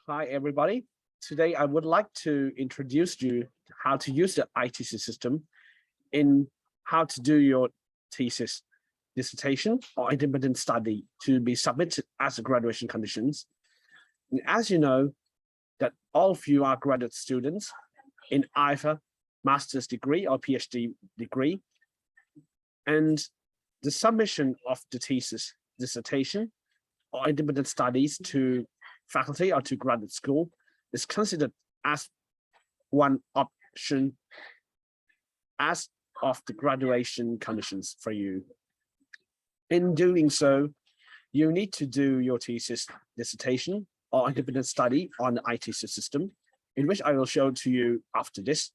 Hi, everybody. Today, I would like to introduce you how to use the ITHESIS system in how to do your thesis, dissertation, or independent study to be submitted as a graduation conditions. And as you know, that all of you are graduate students in either master's degree or PhD degree. And the submission of the thesis, dissertation, or independent studies to faculty or to graduate school is considered as one option as of the graduation conditions for you. In doing so, you need to do your thesis, dissertation, or independent study on the ITHESIS system, in which I will show to you after this.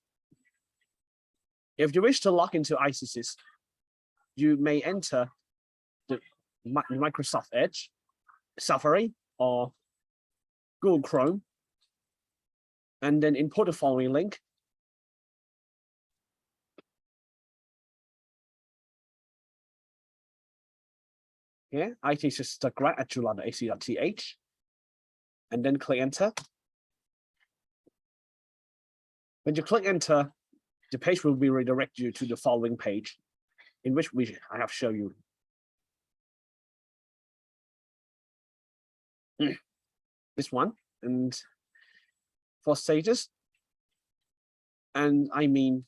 If you wish to log into ITHESIS, you may enter the Microsoft Edge, Safari, or Google Chrome, and then input the following link. Here, ithesis.grad@chula.ac.th, and then click enter. When you click enter, the page will be redirect you to the following page, in which I have shown you. This one, and for status, and I mean,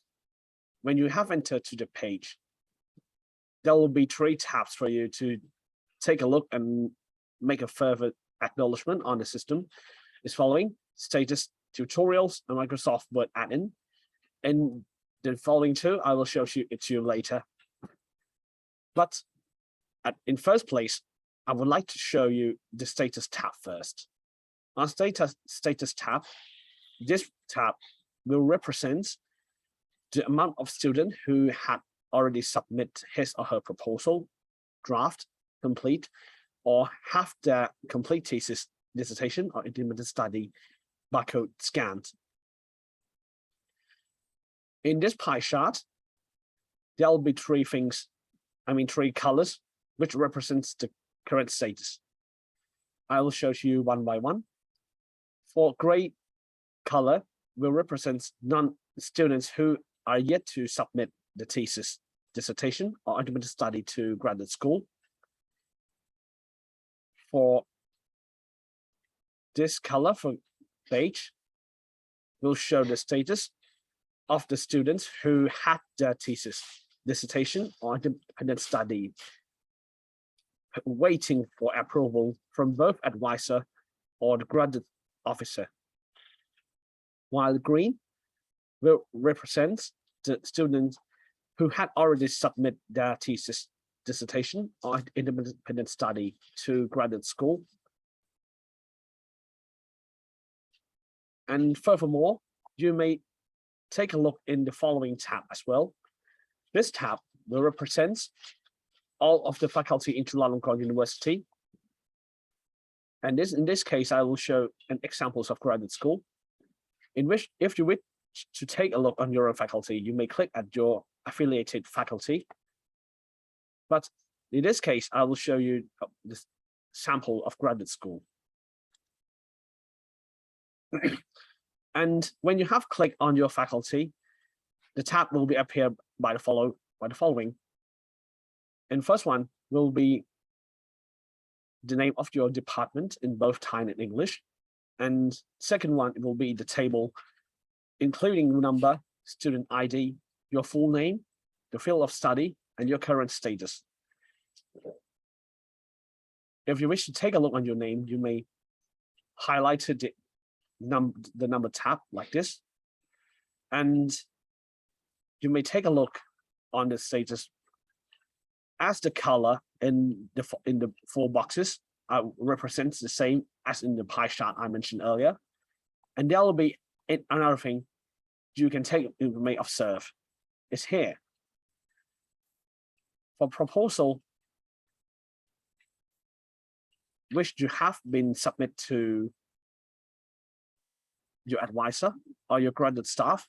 when you have entered to the page, there will be 3 tabs for you to take a look and make a further acknowledgement on the system. Is following status, tutorials, and Microsoft Word add-in. And the following 2, I will show it to you later. But in first place, I would like to show you the status tab first. On status tab, this tab will represent the amount of students who had already submit his or her proposal, draft, complete, or have their complete thesis, dissertation, or independent study barcode scanned. In this pie chart, there will be 3 colors, which represents the current status. I will show you one by one. For gray color will represent non-students who are yet to submit the thesis, dissertation, or independent study to graduate school. For this color, for beige, will show the status of the students who had their thesis, dissertation, or independent study waiting for approval from both advisor or the graduate officer. While green will represent the students who had already submitted their thesis, dissertation, or independent study to graduate school. And furthermore, you may take a look in the following tab as well. This tab will represent all of the faculty in Chulalongkorn University. And in this case, I will show examples of graduate school, in which if you wish to take a look on your own faculty, you may click at your affiliated faculty. But in this case, I will show you this sample of graduate school. And when you have clicked on your faculty, the tab will be appeared by the following. And first one will be the name of your department in both Thai and English. And second one, it will be the table, including number, student ID, your full name, the field of study, and your current status. If you wish to take a look on your name, you may highlight the number tab like this. And you may take a look on the status as the color in the 4 boxes represents the same as in the pie chart I mentioned earlier. And there will be another thing you may observe is here. For proposal, which you have been submitted to your advisor or your graduate staff,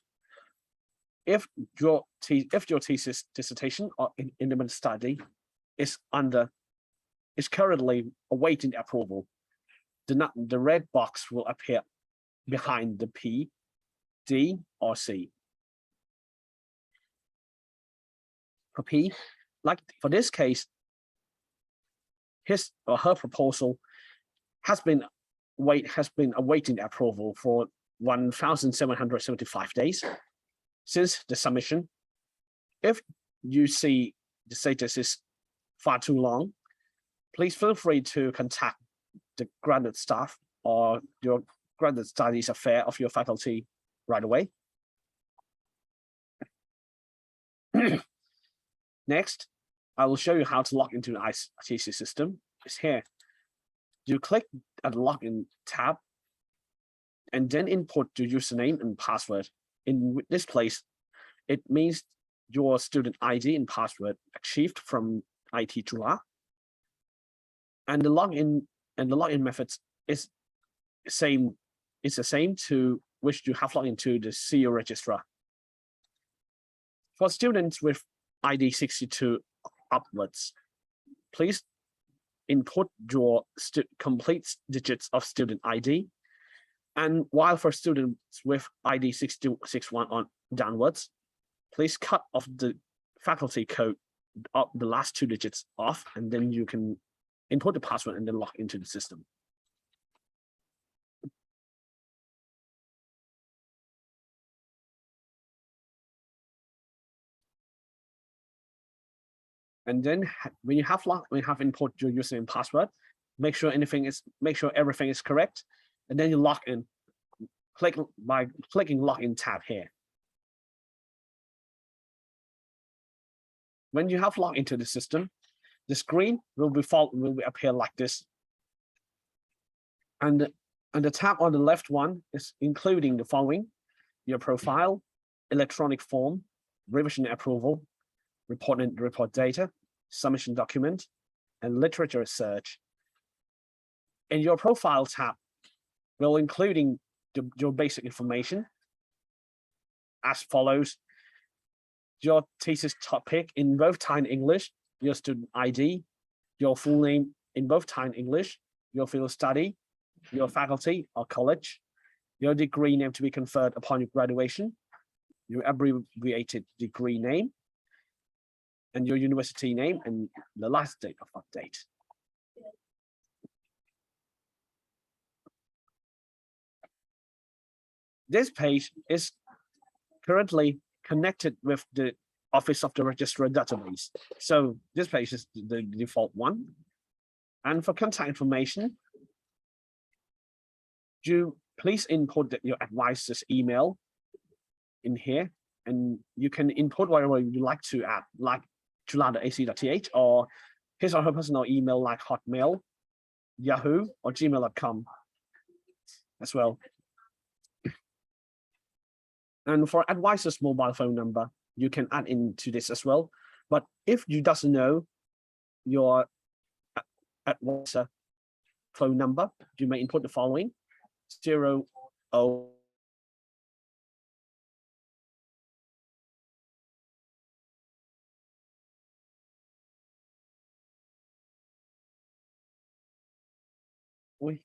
if your thesis, dissertation, or independent study is currently awaiting approval, the red box will appear behind the P, D, or C. For P, like for this case, his or her proposal has been awaiting approval for 1,775 days since the submission. If you see the status is far too long, please feel free to contact the graduate staff or your graduate studies affair of your faculty right away. Next, I will show you how to log into the ITHESIS system. It's here. You click at the login tab and then input your username and password. In this place, it means your student ID and password achieved from IT Chula. And the login methods is the same to which you have logged into the CU registrar. For students with ID 62 upwards, please input your complete digits of student ID. And while for students with ID 6261 on downwards, please cut off the faculty code of the last 2 digits off, and then you can input the password and then log into the system. And then when you have input your username and password, make sure everything is correct, and then you log in. Click by clicking login tab here. When you have logged into the system, the screen will appear like this. And the tab on the left one is including the following: your profile, electronic form, revision approval, report data, submission document, and literature search. In your profile tab will including your basic information as follows: your thesis topic in both Thai and English, your student ID, your full name in both Thai and English, your field of study, your faculty or college, your degree name to be conferred upon your graduation, your abbreviated degree name, and your university name, and the last date of update. This page is currently connected with the Office of the Registrar database. So this page is the default one. And for contact information, you please input your advisor's email in here, and you can input whatever you like to add, like chula.ac.th or his or her personal email like Hotmail, Yahoo, or gmail.com as well. And for advisor's mobile phone number, you can add into this as well. But if you doesn't know your advisor phone number, you may input the following: 0. Ui.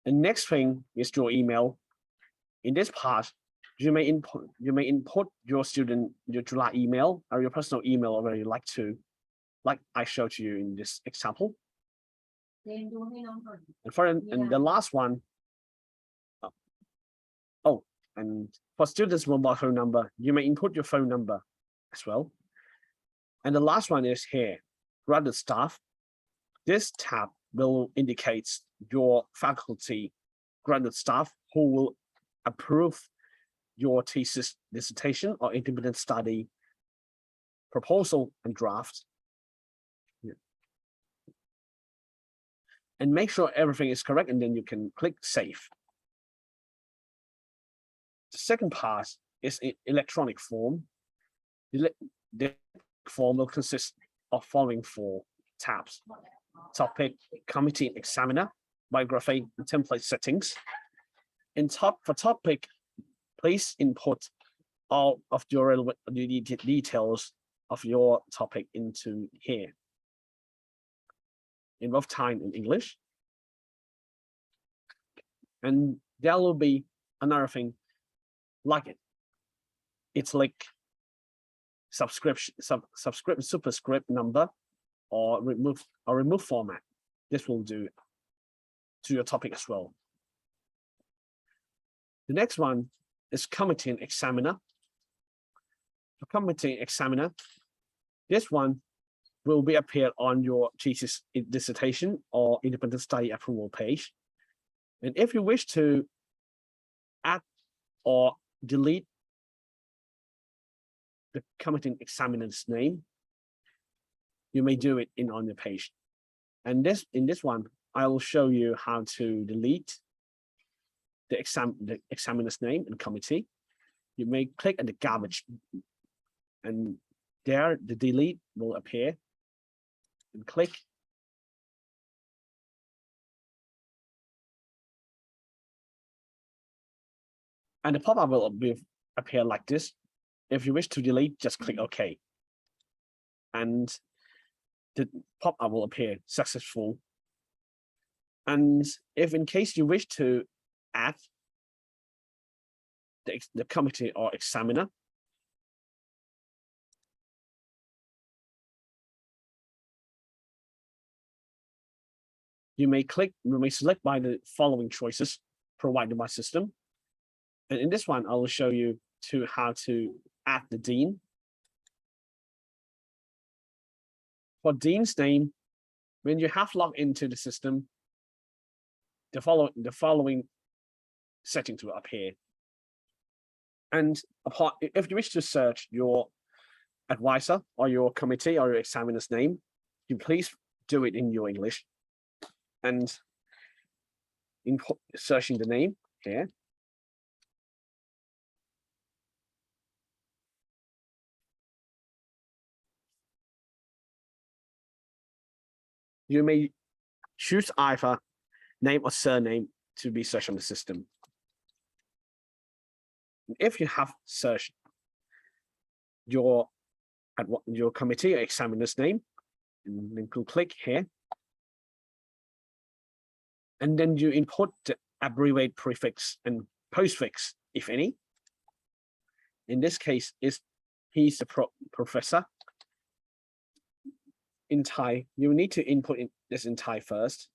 The next thing is your email. In this part, you may input your Chula email or your personal email, or where you like to, like I showed you in this example. And the last one, and for students' mobile phone number, you may input your phone number as well. And the last one is here, graduate staff. This tab will indicate your faculty graduate staff who will approve your thesis, dissertation, or independent study proposal and draft. And make sure everything is correct, and then you can click save. The second part is in electronic form. The form will consist of following 4 tabs: topic, committee, examiner, biography, and template settings. For topic, please input all of your relevant details of your topic into here in both Thai and English. And there will be another thing like it. It's like superscript number or remove format. This will do to your topic as well. The next one is committee and examiner. For committee and examiner, this one will be appeared on your thesis dissertation or independent study approval page. And if you wish to add or delete the committee and examiner's name, you may do it on your page. And in this one, I will show you how to delete the examiner's name and committee. You may click on the garbage, and there the delete will appear. And click. And the pop-up will appear like this. If you wish to delete, just click OK. And the pop-up will appear successful. And if in case you wish to add the committee or examiner, you may select by the following choices provided by system. And in this one, I will show you how to add the dean. For dean's name, when you have logged into the system, the following settings will appear. And if you wish to search your advisor or your committee or your examiner's name, you please do it in your English. And in searching the name here, you may choose either name or surname to be searched on the system. If you have searched your committee or examiner's name, and then you click here, and then you input the abbreviate prefix and postfix, if any. In this case, he's the professor. In Thai, you need to input this in Thai first,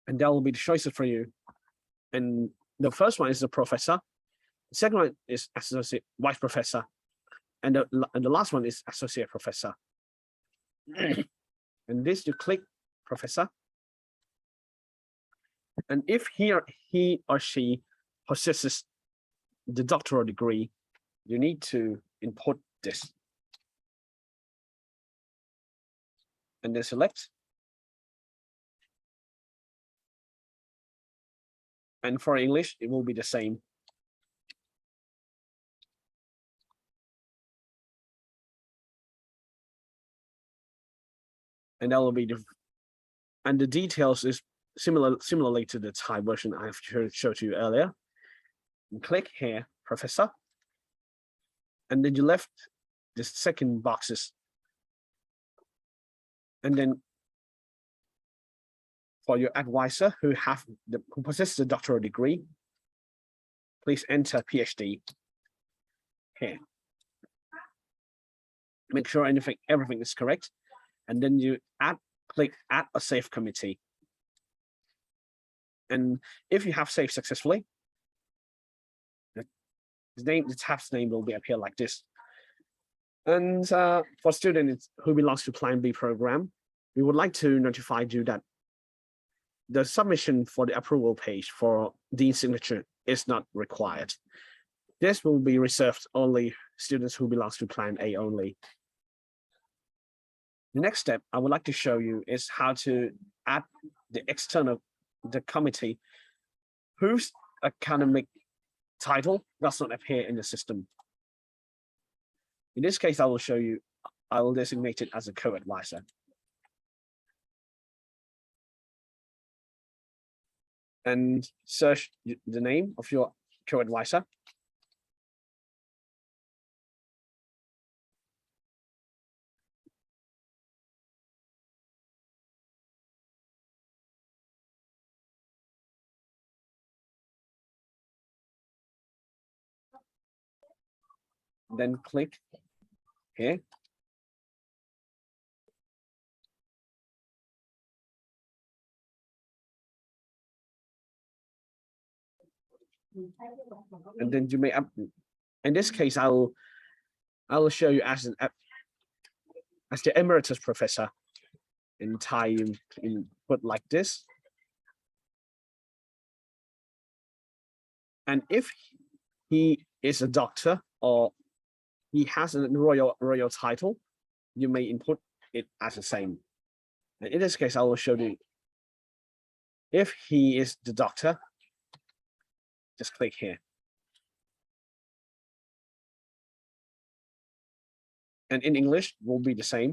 and there will be the choices for you. And the first one is the professor. The second one is associate vice professor, and the last one is associate professor. And this, you click professor, and if he or she possesses the doctoral degree, you need to input this. And then select. And for English, it will be the same. And that will be the details is similarly to the Thai version I have showed you earlier. And click here, professor. And then you left the second boxes. And then for your advisor who possesses a doctoral degree, please enter PhD here. Make sure everything is correct. And then you click add or save committee. And if you have saved successfully, the tab's name will appear like this. And for students who belongs to Plan B program, we would like to notify you that the submission for the approval page for Dean's signature is not required. This will be reserved only students who belongs to Plan A only. The next step I would like to show you is how to add the committee whose academic title does not appear in the system. In this case, I will designate it as a co-advisor. And search the name of your co-advisor. Then click here. And then you may in this case, I will show you as the emeritus professor in Thai in put like this. And if he is a doctor or he has a royal title, you may input it as the same. And in this case, I will show you if he is the doctor, just click here. And in English will be the same.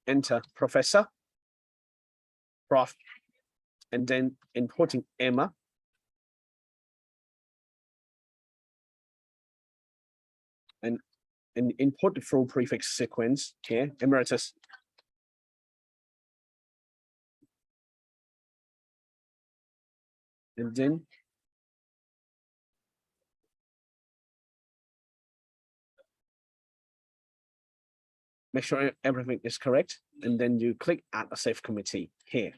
Enter professor, prof, and then inputting Emma. And input the full prefix sequence here, emeritus. And then make sure everything is correct. And then you click add a save committee here.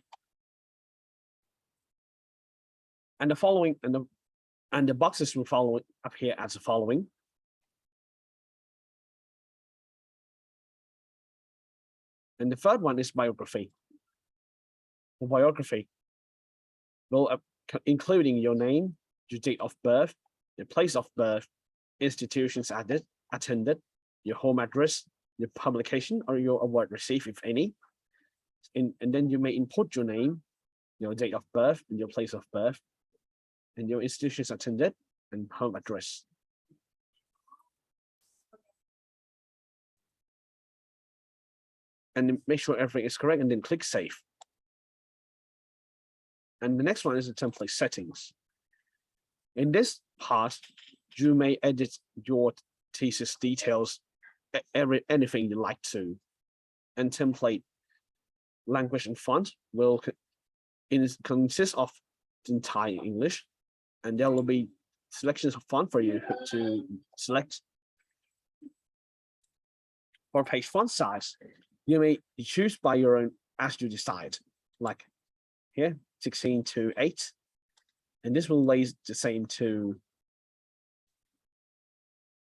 And the following and the boxes will follow up here as the following. And the third one is biography. The biography will including your name, your date of birth, your place of birth, institutions attended, your home address, your publication or your award received, if any. And then you may input your name, your date of birth, and your place of birth, and your institutions attended, and home address. And make sure everything is correct, and then click save. And the next one is the template settings. In this part, you may edit your thesis details, anything you like to. And template language and font will consist of entire English, and there will be selections of font for you to select. For page font size, you may choose by your own as you decide, like here, 16:8, and this will lay the same to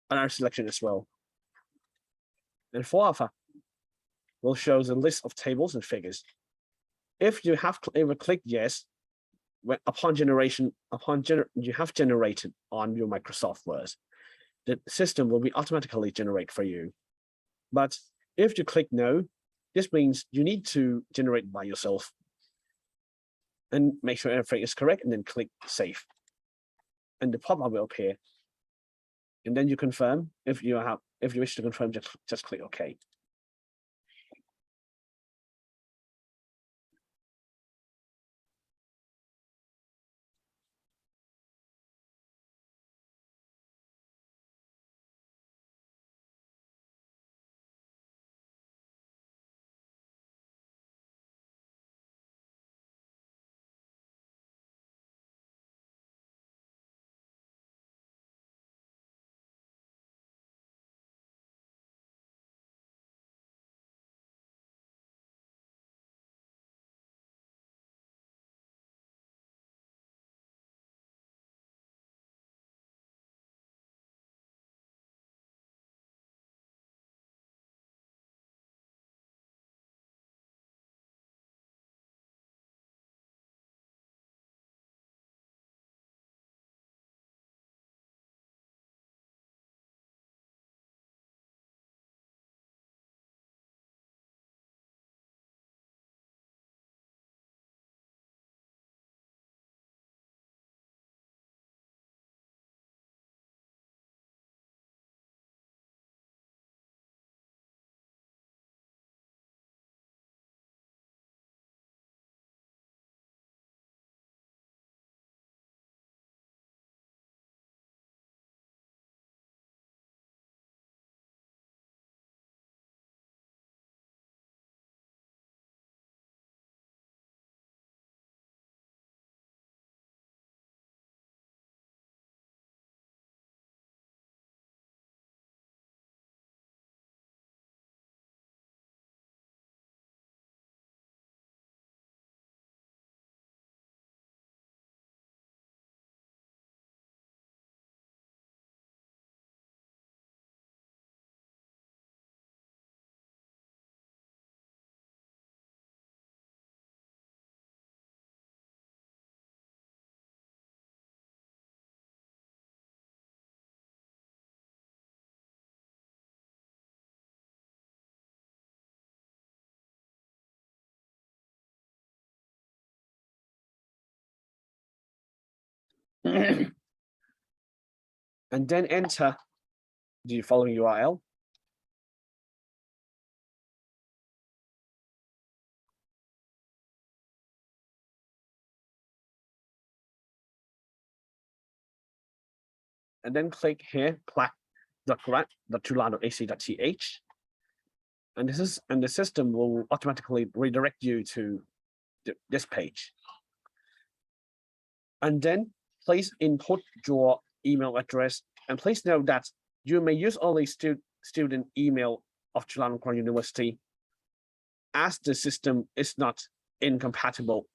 another selection as well. And for alpha, will show the list of tables and figures. If you have ever clicked yes, you have generated on your Microsoft Word, the system will be automatically generate for you. But if you click no, this means you need to generate by yourself. And make sure everything is correct, and then click save. And the pop-up will appear. And then you confirm. If you wish to confirm, just click OK. and then enter the following URL. And then click here, clack.grad.chula.ac.th. And the system will automatically redirect you to this page. And then please input your email address. And please note that you may use only student email of Chulalongkorn University, as the system is incompatible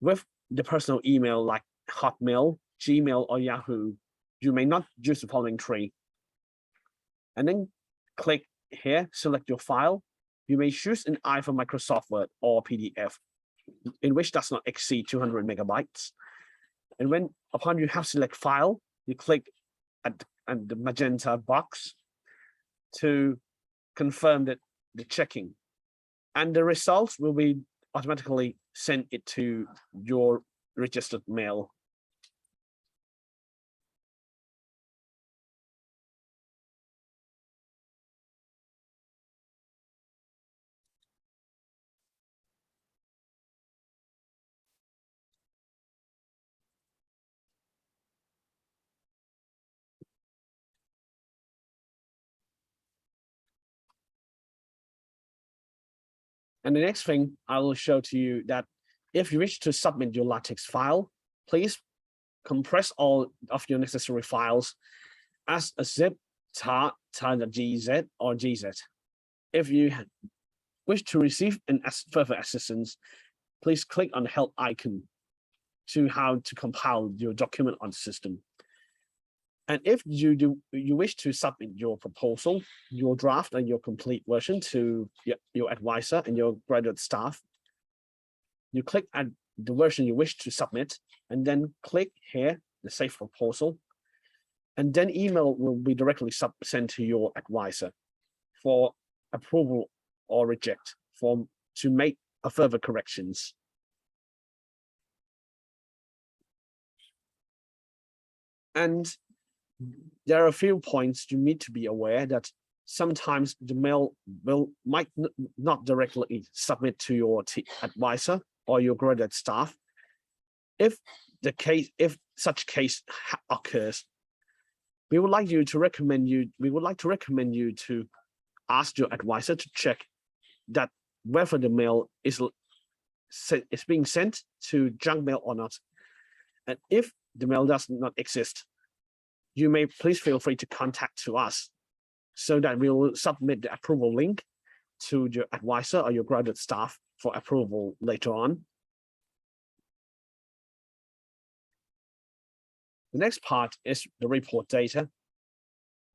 with the personal email like Hotmail, Gmail, or Yahoo. You may not use the following three. And then click here, select your file. You may choose an either Microsoft Word or PDF, in which does not exceed 200 megabytes. And upon you have select file, you click at the magenta box to confirm that the checking, and the results will be automatically sent it to your registered mail. And the next thing I will show to you that if you wish to submit your LaTeX file, please compress all of your necessary files as a zip, tar, .gz or gz. If you wish to receive further assistance, please click on the help icon to how to compile your document on the system. And if you wish to submit your proposal, your draft, and your complete version to your advisor and your graduate staff, you click at the version you wish to submit, and then click here, the Save Proposal, and then email will be directly sent to your advisor for approval or reject to make further corrections. And there are a few points you need to be aware that sometimes the mail might not directly submit to your advisor or your graduate staff. If such case occurs, we would like to recommend you to ask your advisor to check that whether the mail is being sent to junk mail or not. And if the mail does not exist, you may please feel free to contact to us so that we will submit the approval link to your advisor or your graduate staff for approval later on. The next part is the report data.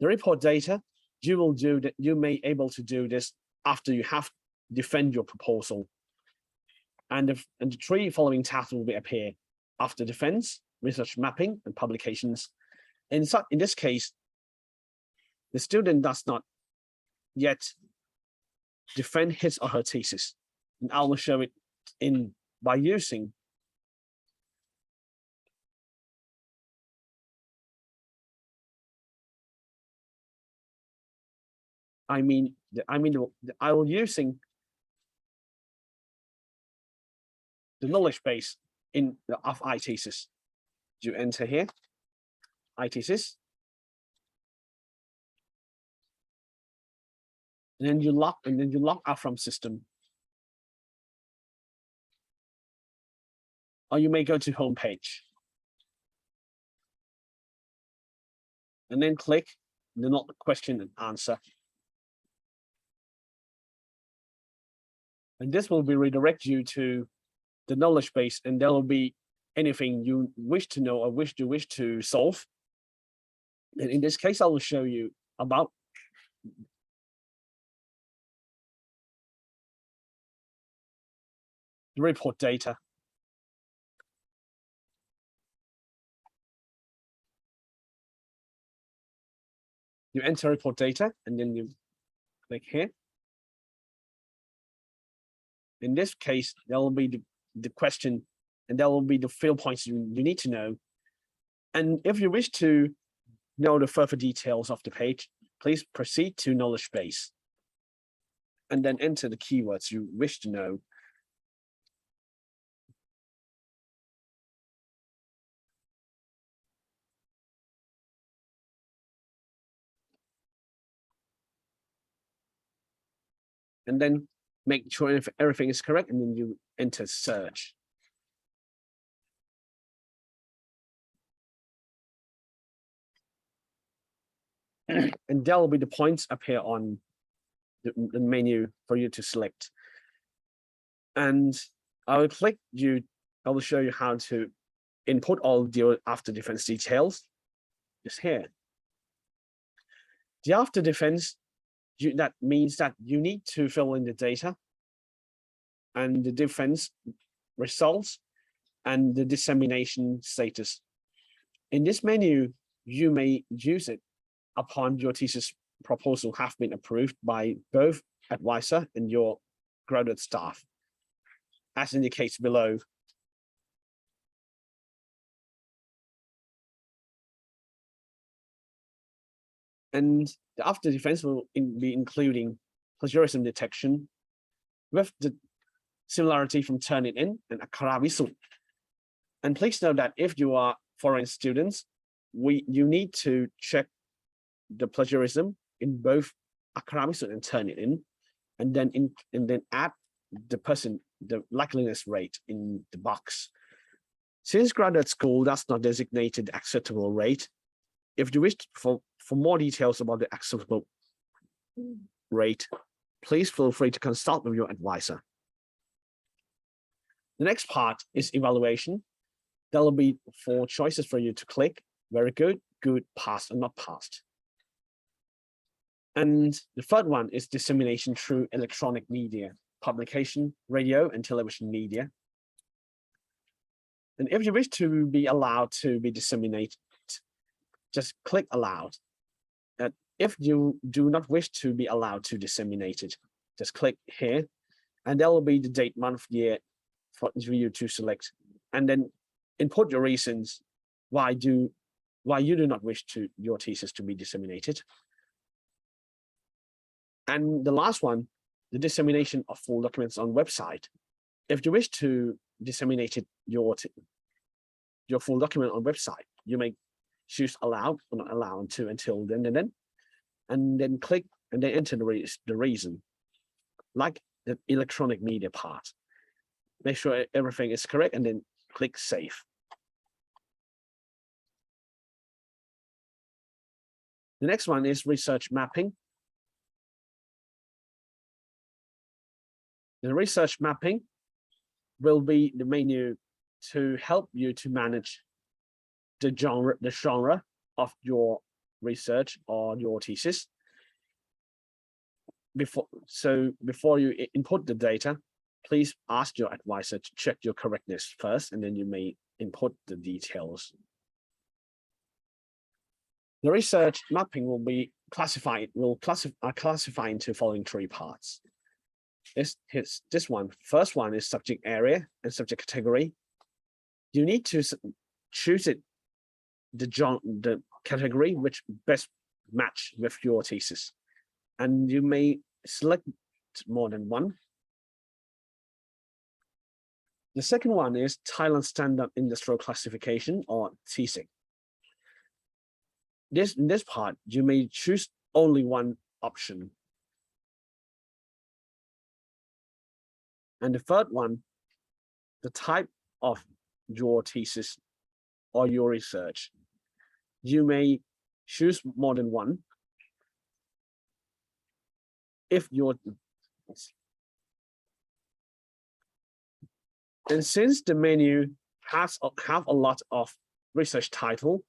The report data, you may able to do this after you have defend your proposal. And the three following tasks will appear after defense, research mapping, and publications. In this case, the student does not yet defend his or her thesis. And I will show it by using I will using the knowledge base of ITHESIS. You enter here, ITHESIS, and then you log out from system, or you may go to home page, and then click the not question and answer. And this will redirect you to the knowledge base, and there will be anything you wish to know or wish to solve. And in this case, I will show you about the report data. You enter report data, and then you click here. In this case, there will be the question and there will be the field points you need to know. And if you wish to know the further details of the page, please proceed to knowledge base and then enter the keywords you wish to know. And then make sure if everything is correct, and then you enter search. And there will be the points appear on the menu for you to select. And I will show you how to input all your after defense details just here. The after defense, that means that you need to fill in the data and the defense results and the dissemination status. In this menu, you may use it upon your thesis proposal have been approved by both advisor and your graduate staff, as indicates below. And the after defense will be including plagiarism detection with the similarity from Turnitin and Akaravisu. And please note that if you are foreign students, you need to check the plagiarism in both Akaravisu and Turnitin, and then add the likeliness rate in the box. Since graduate school does not designate the acceptable rate, if you wish for more details about the acceptable rate, please feel free to consult with your advisor. The next part is evaluation. There will be 4 choices for you to click: very good, good, passed, and not passed. And the third one is dissemination through electronic media, publication, radio, and television media. And if you wish to be allowed to be disseminated, just click allowed. And if you do not wish to be allowed to disseminate it, just click here, and there will be the date, month, year for you to select, and then input your reasons why you do not wish your thesis to be disseminated. And the last one, the dissemination of full documents on website. If you wish to disseminate your full document on website, you may choose allow or not allow until then, and then click and then enter the reason, like the electronic media part. Make sure everything is correct and then click save. The next one is research mapping. The research mapping will be the menu to help you to manage the genre of your research or your thesis. Before you input the data, please ask your advisor to check your correctness first, and then you may input the details. The research mapping will be classify into following 3 parts. This one. First one is subject area and subject category. You need to choose the category which best match with your thesis, and you may select more than one. The second one is Thailand Standard Industrial Classification, or TISIC. In this part, you may choose only one option. And the third one, the type of your thesis or your research. You may choose more than one. And since the menu have a lot of research title,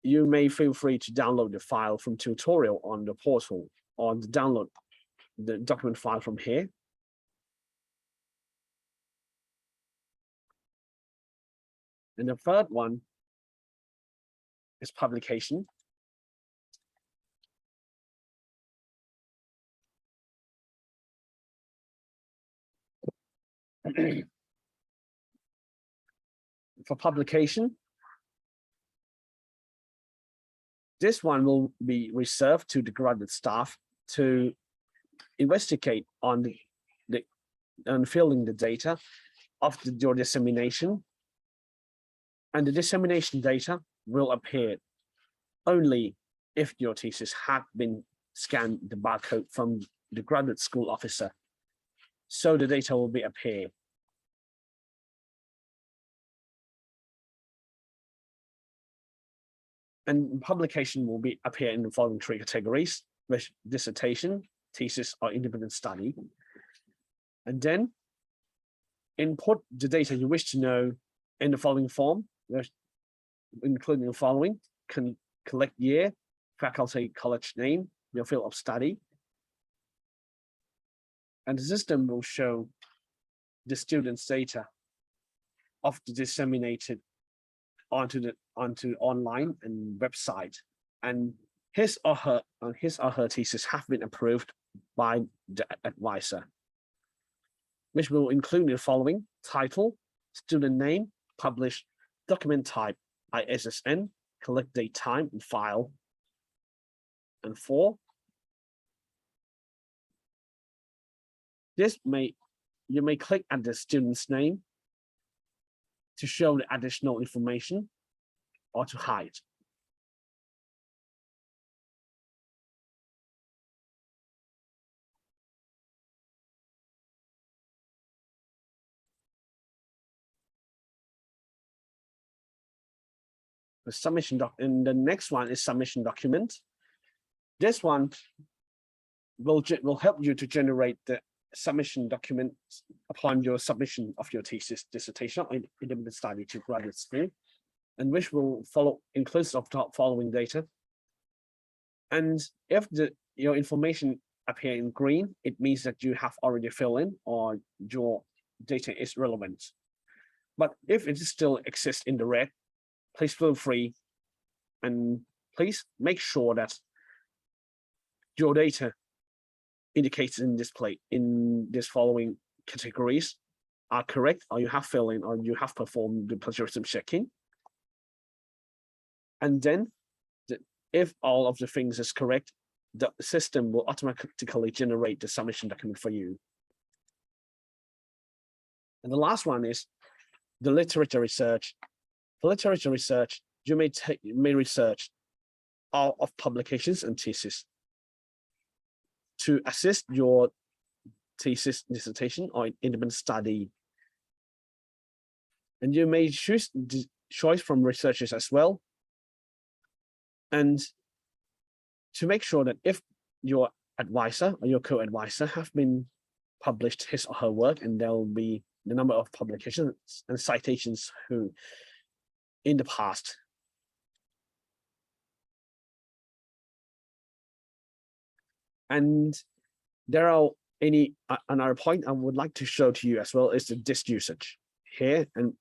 you may feel free to download the file from tutorial on the portal, or download the document file from here. And the third one is publication. For publication, this one will be reserved to the graduate staff to investigate on filling the data of your dissemination, and the dissemination data will appear only if your thesis had been scanned the barcode from the graduate school officer. So the data will be appear. And publication will be appear in the following three categories: dissertation, thesis, or independent study. And then input the data you wish to know in the following form, including the following: collect year, faculty, college name, your field of study. And the system will show the student's data of the disseminated onto online and website, and his or her thesis have been approved by the advisor, which will include the following: title, student name, published, document type, ISSN, collect date, time, and file. And 4, you may click at the student's name to show the additional information or to hide. The submission and the next one is submission document. This one will help you to generate the submission document upon your submission of your thesis, dissertation, or independent study to graduate school, and which will follow inclusive of the following data. And if your information appear in green, it means that you have already filled in or your data is relevant. But if it still exists in the red, please feel free, and please make sure that your data indicated in this following categories are correct, or you have filled in, or you have performed the plagiarism checking. And then, if all of the things is correct, the system will automatically generate the submission document for you. And the last one is the literature research. For literature research, you may research all of publications and thesis to assist your thesis, dissertation, or independent study. And you may choose the choice from researchers as well. And to make sure that if your advisor or your co-advisor have been published his or her work, and there will be the number of publications and citations who in the past. And there are another point I would like to show to you as well is the disk usage here, and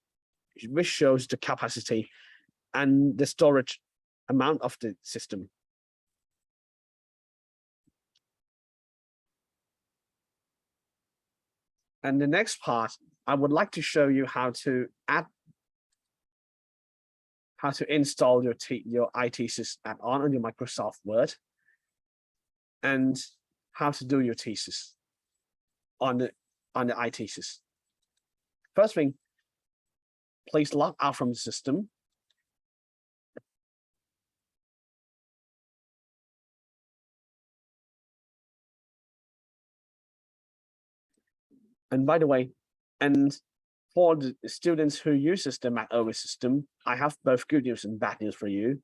which shows the capacity and the storage amount of the system. And the next part, I would like to show you how to install your ITHESIS add-on on your Microsoft Word, and how to do your thesis on the ITHESIS. First thing, please log out from the system. And by the way, and for the students who uses the macOS system, I have both good news and bad news for you.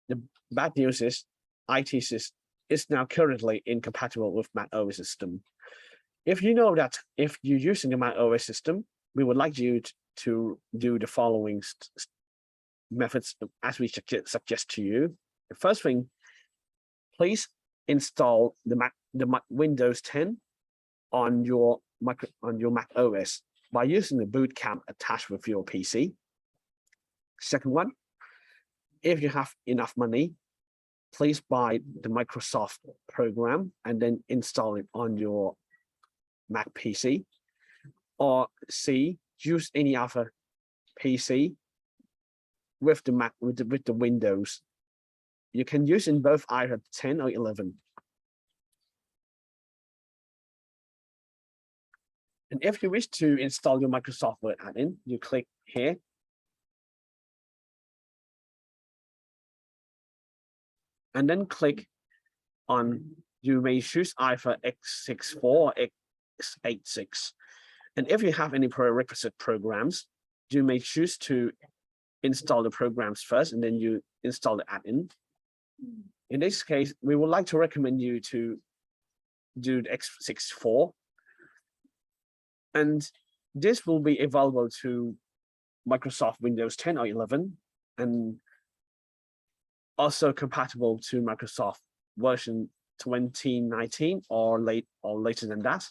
The bad news is ITHESIS is now currently incompatible with macOS system. If you know that if you're using the macOS system, we would like you to do the following methods as we suggest to you. The first thing, please install the Windows 10 on your Mac OS by using the boot camp attached with your PC. Second one, if you have enough money, please buy the Microsoft program and then install it on your Mac PC. Or C, use any other PC with the Mac with the Windows. You can use in both either 10 or 11. And if you wish to install your Microsoft Word add-in, you click here. And then click on, you may choose either x64 or x86. And if you have any prerequisite programs, you may choose to install the programs first, and then you install the add-in. In this case, we would like to recommend you to do the x64. And this will be available to Microsoft Windows 10 or 11, and also compatible to Microsoft version 2019 or later than that.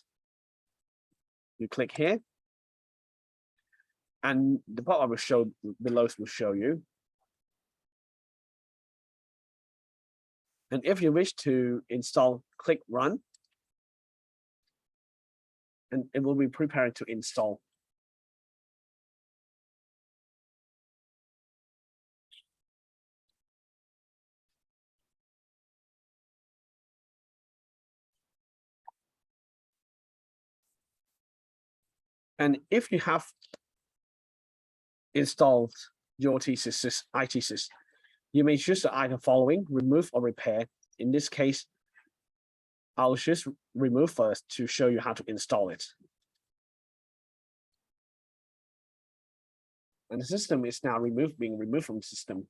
You click here, and the part I will show below will show you. And if you wish to install, click Run, and it will be preparing to install. And if you have installed your ITHESIS, you may choose the item following: remove or repair. In this case, I'll choose remove first to show you how to install it. And the system is now being removed from the system.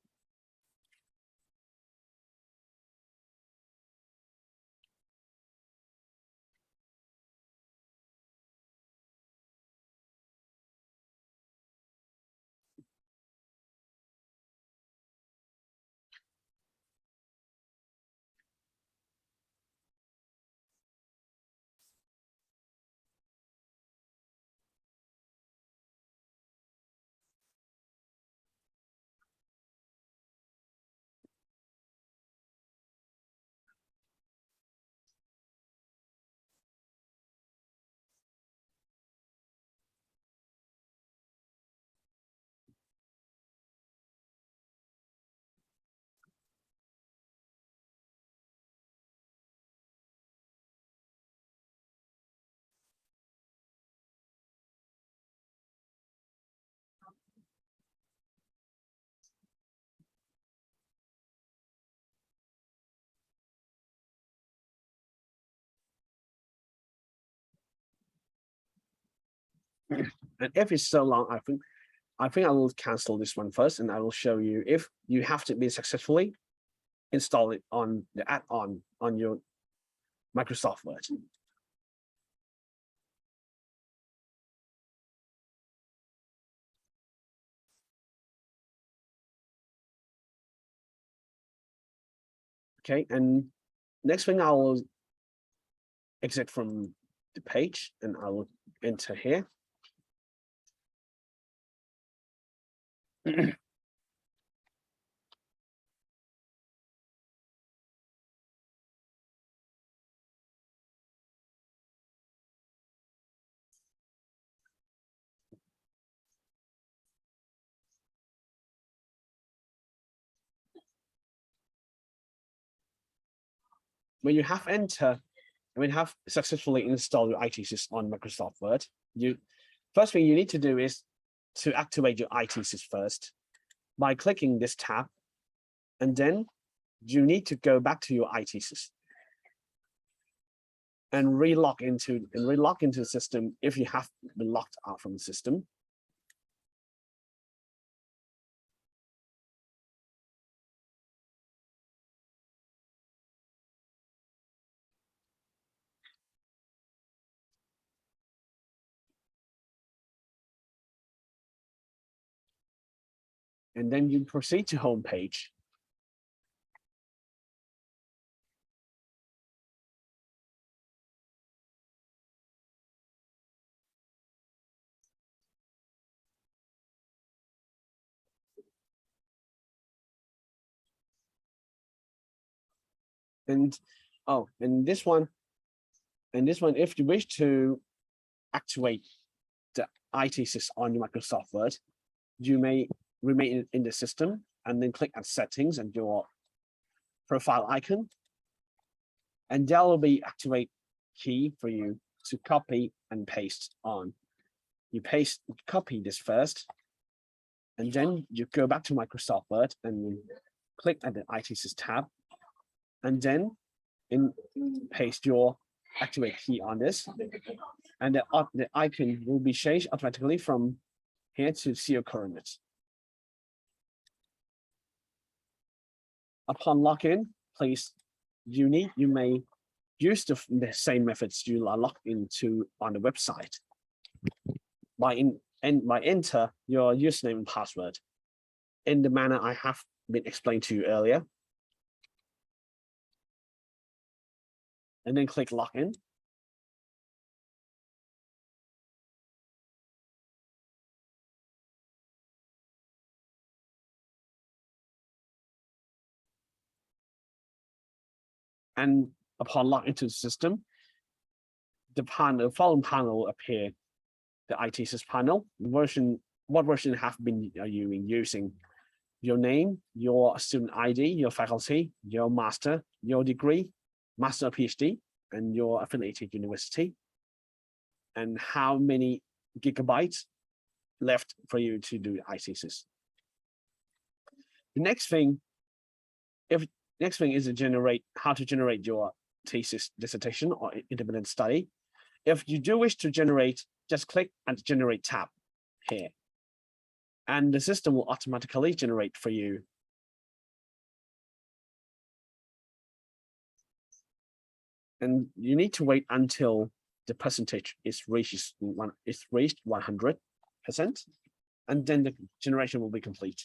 And if it's so long, I think I will cancel this one first, and I will show you if you have to be successfully install it on the add-on on your Microsoft Word. Okay, and next thing I will exit from the page, and I will enter here. When you have successfully installed your ITHESIS on Microsoft Word, first thing you need to do is to activate your ITHESIS first by clicking this tab, and then you need to go back to your ITHESIS and re-log into the system if you have been logged out from the system. And then you proceed to home page. And this one, if you wish to activate the ITHESIS on your Microsoft Word, you may remain in the system and then click on settings and your profile icon. And there will be activate key for you to copy and paste on. You copy this first, and then you go back to Microsoft Word and click at the ITHESIS tab, and then paste your activate key on this, and the icon will be changed automatically from here to see your coordinates. Upon login, please, you may use the same methods you are logged into on the website by enter your username and password in the manner I have been explained to you earlier, and then click login. And upon login into the system, the following panel will appear. The ITHESIS panel, what version have been using? Your name, your student ID, your faculty, your master, your degree, master or PhD, and your affiliated university, and how many gigabytes left for you to do ITHESIS. The next thing is how to generate your thesis, dissertation, or independent study. If you do wish to generate, just click on the Generate tab here, and the system will automatically generate for you. And you need to wait until the percentage is reached 100%, and then the generation will be complete.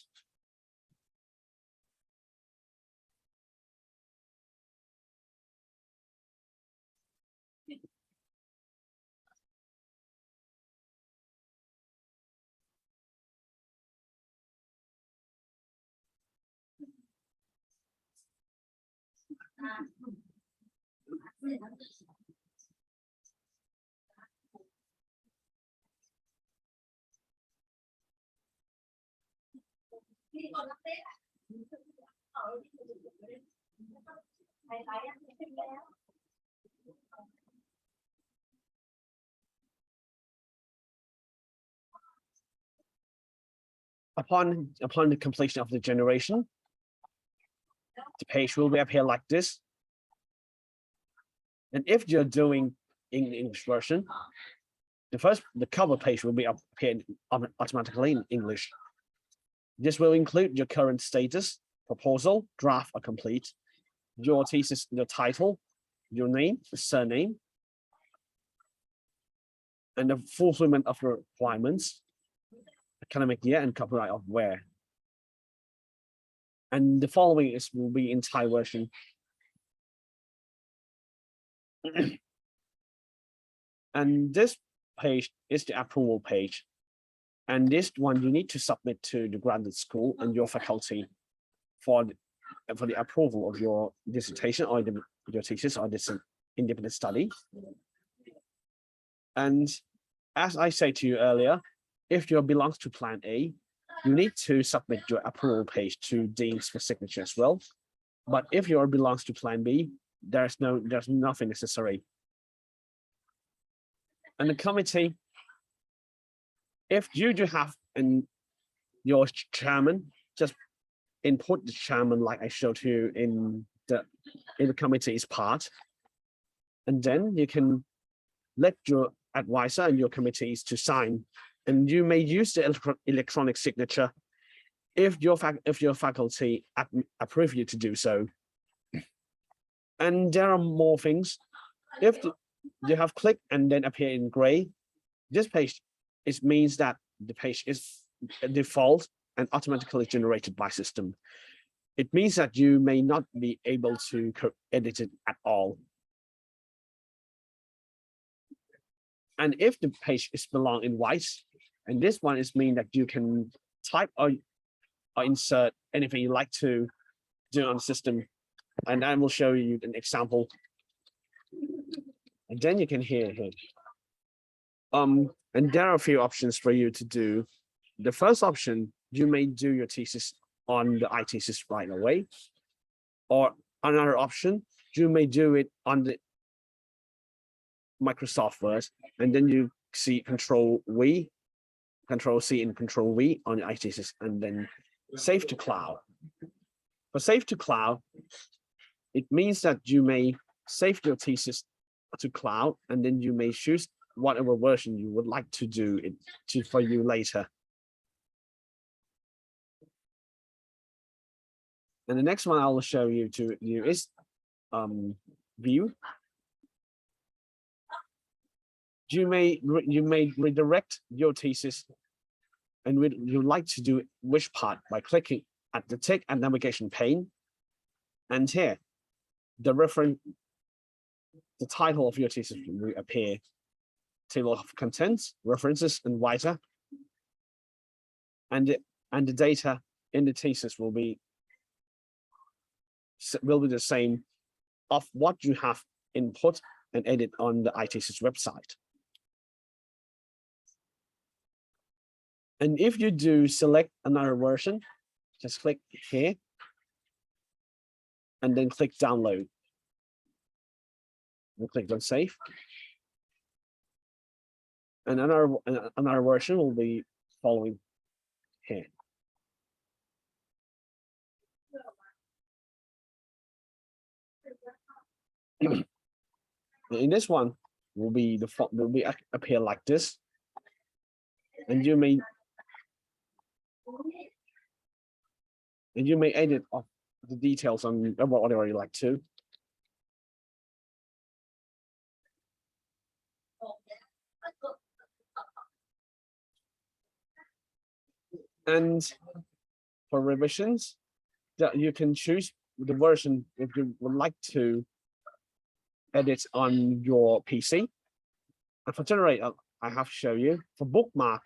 Upon the completion of the generation, the page will appear like this. And if you're doing in English version, the cover page will be appeared automatically in English. This will include your current status, proposal, draft, or complete, your thesis, your title, your name, surname, and the fulfillment of the requirements, academic year, and copyright of where. And the following will be in Thai version. And this page is the approval page. And this one you need to submit to the granted school and your faculty for the approval of your dissertation or your thesis or this independent study. And as I said to you earlier, if you belongs to Plan A, you need to submit your approval page to Dean's for signature as well. But if you belongs to Plan B, there's nothing necessary. And the committee, if you do have your chairman, just input the chairman like I showed you in the committee's part, and then you can let your advisor and your committees to sign, and you may use the electronic signature if your faculty approve you to do so. And there are more things. If you have clicked and then appear in gray, this page means that the page is a default and automatically generated by system. It means that you may not be able to edit it at all. And if the page is belong in white, and this one mean that you can type or insert anything you like to do on the system. And I will show you an example. And then you can hear it. And there are a few options for you to do the first option, you may do your thesis on the ITHESIS right away, or another option, you may do it on the Microsoft first, and then you see Control C and Control V on the ITHESIS, and then save to cloud. For save to cloud, it means that you may save your thesis to cloud, and then you may choose whatever version you would like to do it for you later. And the next one I will show you is view. You may redirect your thesis, and you like to do which part by clicking at the tick and navigation pane, and here the title of your thesis will appear, table of contents, references, and writer, and the data in the thesis will be the same of what you have input and edit on the ITHESIS website. And if you do select another version, just click here and then click download. We'll click on save. And another version will be following here. In this one will be appear like this, and you may edit of the details on whatever you like to. And for revisions, that you can choose the version if you would like to edit on your PC. And for generate, I have to show you. For bookmark,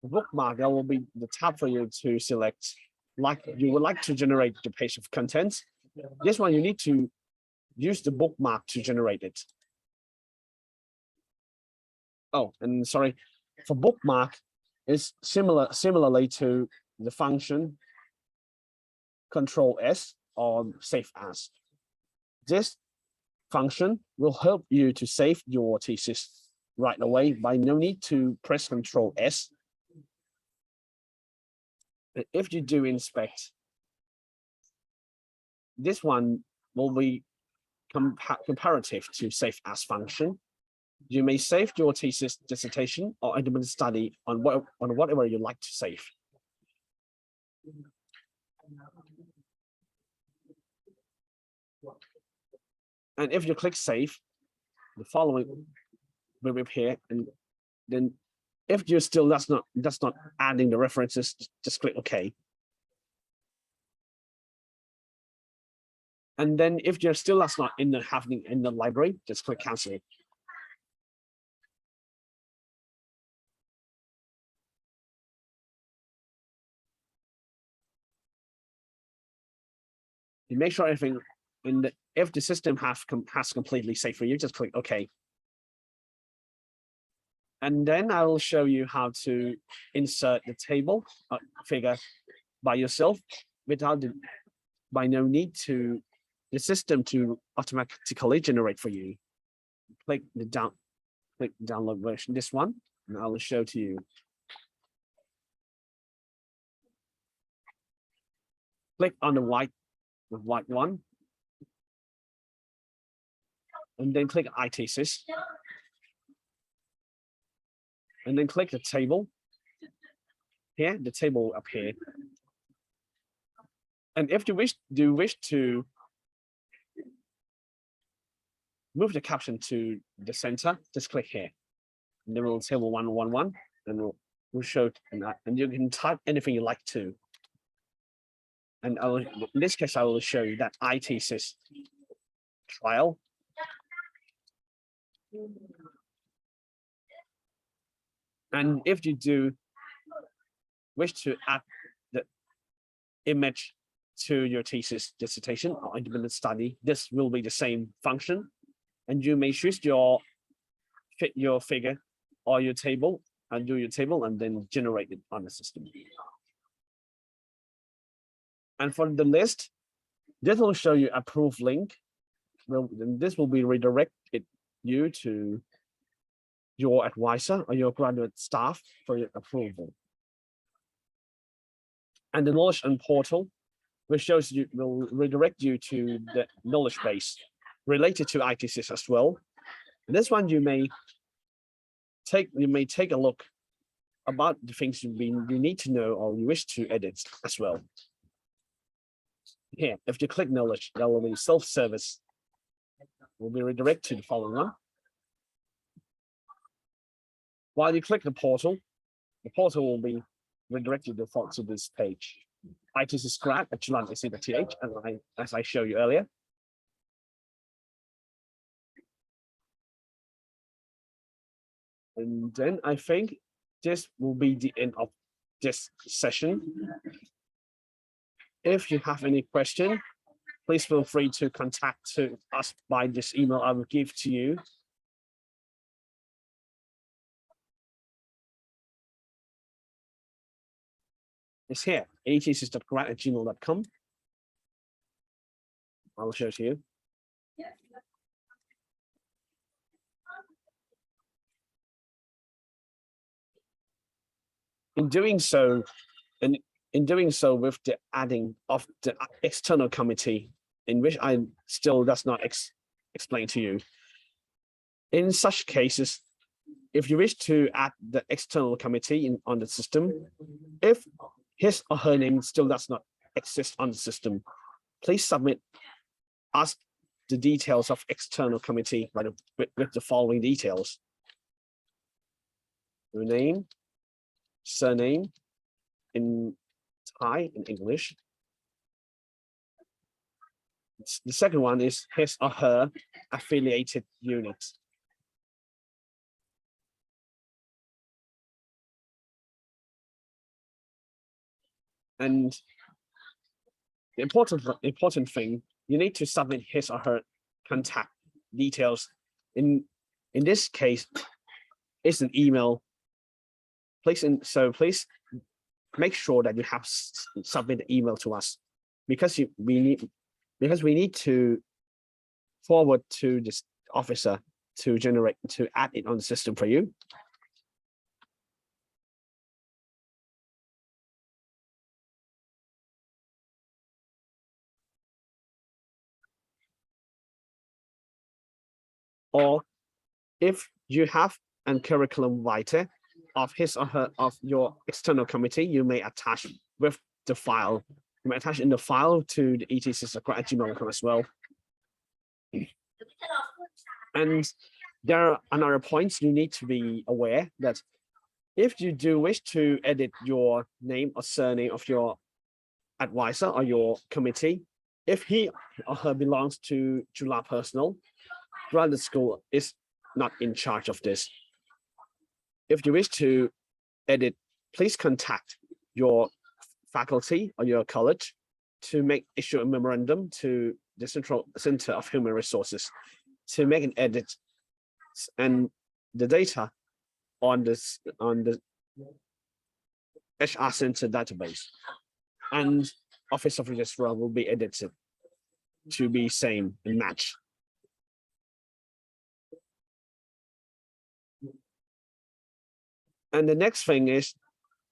there will be the tab for you to select, like you would like to generate the page of contents. This one, you need to use the bookmark to generate it. Oh, and sorry, for bookmark, is similarly to the function Control S or Save As. This function will help you to save your thesis right away by no need to press Control S. And if you do inspect, this one will be comparative to Save As function. You may save your thesis, dissertation, or independent study on whatever you like to save. And if you click save, the following will appear, and then if you still that's not adding the references, just click OK. And then if you're still that's not happening in the library, just click cancel. You make sure everything if the system has completely saved for you, just click OK. And then I will show you how to insert the table figure by yourself by no need to the system to automatically generate for you. Click download version, this one, and I will show to you. Click on the white one, and then click ITHESIS, and then click the table. Here, the table will appear. And if you wish to move the caption to the center, just click here. And then we'll table 111, and we'll show that, and you can type anything you like to. And in this case, I will show you that ITHESIS trial. And if you do wish to add the image to your thesis, dissertation, or independent study, this will be the same function. And you may choose your figure or your table and do your table and then generate it on the system. And for the list, this will show you approved link. Well, this will be redirected you to your advisor or your graduate staff for your approval. And the knowledge and portal, which shows you will redirect you to the knowledge base related to ITHESIS as well. And this one you may take a look about the things you need to know or you wish to edit as well. Here, if you click knowledge, that will be self-service. Will be redirected to the following one. While you click the portal will be redirected default to this page. ITHESIS grad at Chulalongkorn, and as I showed you earlier. And then I think this will be the end of this session. If you have any question, please feel free to contact us by this email I will give to you. It's here, ithesis.grad@gmail.com. I will show it to you. In doing so, with the adding of the external committee, in which I still does not explain to you. In such cases, if you wish to add the external committee on the system, if his or her name still does not exist on the system, please submit us the details of external committee with the following details: your name, surname in Thai, in English. The second one is his or her affiliated unit. And the important thing, you need to submit his or her contact details. In this case, it's an email. Please make sure that you have submitted email to us, because we need to forward to this officer to add it on the system for you. Or if you have a curriculum vitae of his or her of your external committee, you may attach with the file. You may attach in the file to the ITHESIS@gmail.com as well. And there are another points you need to be aware that if you do wish to edit your name or surname of your advisor or your committee, if he or her belongs to Chula Personal, graduate school is not in charge of this. If you wish to edit, please contact your faculty or your college to issue a memorandum to the Center of Human Resources to make an edit, and the data on the HR Center database and Office of Registrar will be edited to be same and match. And the next thing is,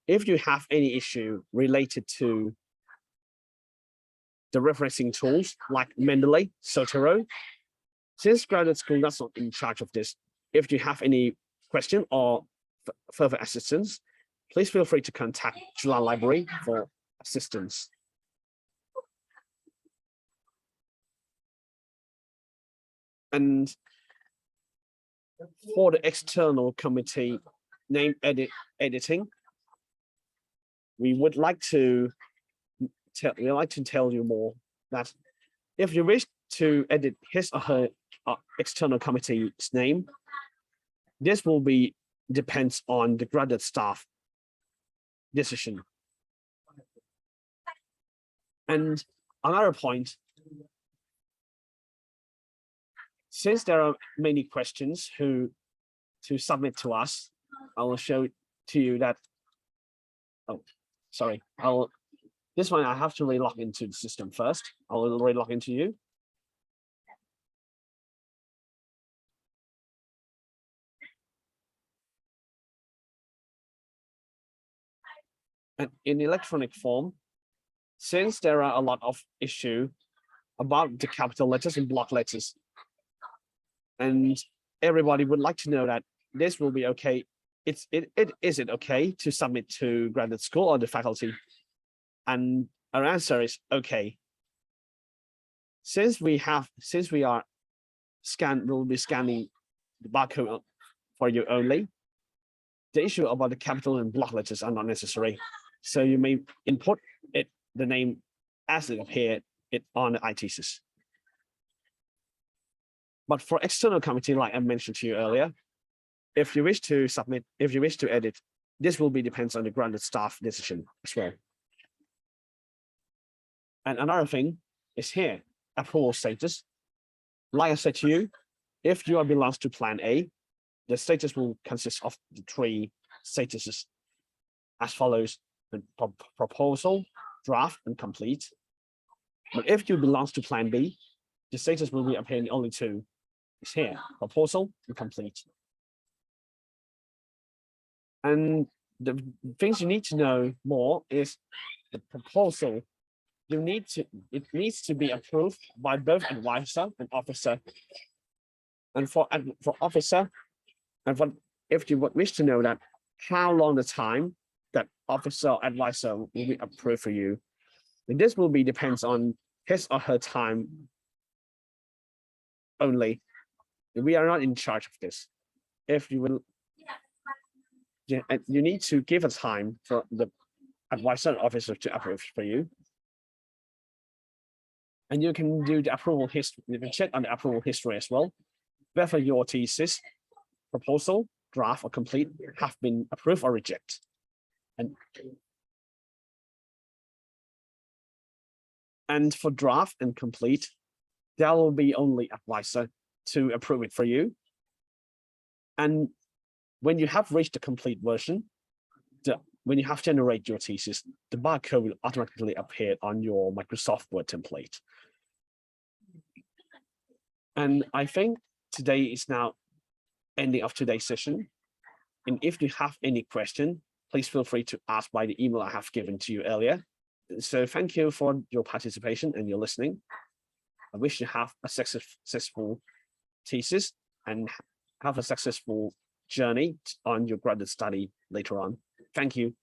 if you have any issue related to the referencing tools like Mendeley, Sotero, since graduate school is not in charge of this, if you have any question or further assistance, please feel free to contact Chula Library for assistance. And for the external committee name editing, we would like to tell you more that if you wish to edit his or her external committee's name, this will depends on the graduate staff decision. And another point, since there are many questions to submit to us, I will show to you that, oh, sorry, this one I have to re-log into the system first. I'll re-log into you. And in electronic form, since there are a lot of issue about the capital letters and block letters, and everybody would like to know that this will be okay. Is it okay to submit to graduate school or the faculty? And our answer is okay. Since we'll be scanning the barcode for you only, the issue about the capital and block letters are not necessary. So you may input the name as it appeared on the ITHESIS. But for external committee, like I mentioned to you earlier, if you wish to submit, if you wish to edit, this will be depends on the granted staff decision as well. And another thing is here, approval status. Like I said to you, if you belongs to Plan A, the status will consist of the 3 statuses as follows: the proposal, draft, and complete. But if you belongs to Plan B, the status will be appearing only 2. It's here, proposal and complete. And the things you need to know more is the proposal. It needs to be approved by both advisor and officer. And for officer, and if you wish to know that how long the time that officer or advisor will be approved for you, and this will be depends on his or her time only. We are not in charge of this. If you will, you need to give a time for the advisor and officer to approve for you. And you can do the approval history. You can check on the approval history as well, whether your thesis, proposal, draft, or complete have been approved or rejected. And for draft and complete, there will be only advisor to approve it for you. And when you have reached the complete version, when you have generated your thesis, the barcode will automatically appear on your Microsoft Word template. And I think today is now ending of today's session. And if you have any question, please feel free to ask by the email I have given to you earlier. So thank you for your participation and your listening. I wish you have a successful thesis and have a successful journey on your graduate study later on. Thank you.